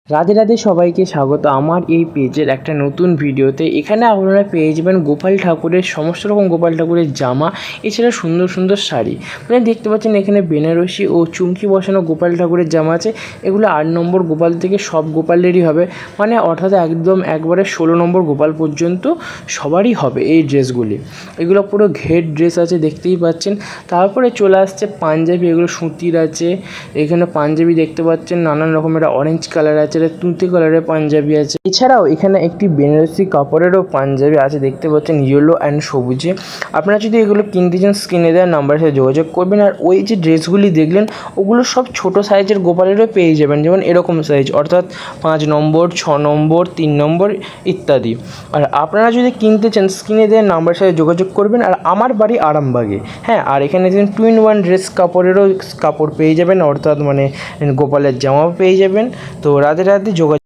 রাধে রাধে, সবাইকে স্বাগত আমার এই পেজের একটা নতুন ভিডিওতে। এখানে আপনারা পেয়ে যাবেন গোপাল ঠাকুরের সমস্ত রকম গোপাল ঠাকুরের জামা, এছাড়া সুন্দর সুন্দর শাড়ি। মানে দেখতে পাচ্ছেন এখানে বেনারসি ও চুমকি বসানো গোপাল ঠাকুরের জামা আছে। এগুলো 8 নম্বর গোপাল থেকে সব গোপালেরই হবে, মানে অর্থাৎ একদম একবারে 16 নম্বর গোপাল পর্যন্ত সবারই হবে এই ড্রেসগুলি। এগুলো পুরো ঘের ড্রেস আছে, দেখতেই পাচ্ছেন। তারপরে চলে আসছে পাঞ্জাবি, এগুলো সুতির আছে। এখানে পাঞ্জাবি দেখতে পাচ্ছেন নানান রকমের, অরেঞ্জ কালার আছে, তুঁতে কালারের পাঞ্জাবি আছে। এছাড়াও এখানে একটি বেনারসি কাপড়েরও পাঞ্জাবি আছে, দেখতে পাচ্ছেন ইয়েলো অ্যান্ড সবুজে। আপনারা যদি এগুলো কিনতে চান স্ক্রিনে দেওয়া নাম্বারের সাথে যোগাযোগ করবেন। আর ওই যে ড্রেসগুলি দেখলেন ওগুলো সব ছোট সাইজের গোপালেরও পেয়ে যাবেন, যেমন এরকম সাইজ, অর্থাৎ 5 নম্বর, 6 নম্বর, 3 নম্বর ইত্যাদি। আর আপনারা যদি কিনতে চান স্ক্রিনে দেওয়া নাম্বারের সাথে যোগাযোগ করবেন। আর আমার বাড়ি আরামবাগে, হ্যাঁ। আর এখানে দেখুন 2-in-1 ড্রেস কাপড়েরও কাপড় পেয়ে যাবেন, অর্থাৎ মানে গোপালের জামাও পেয়ে যাবেন। তো রাধে রাধে, যোগাযোগ।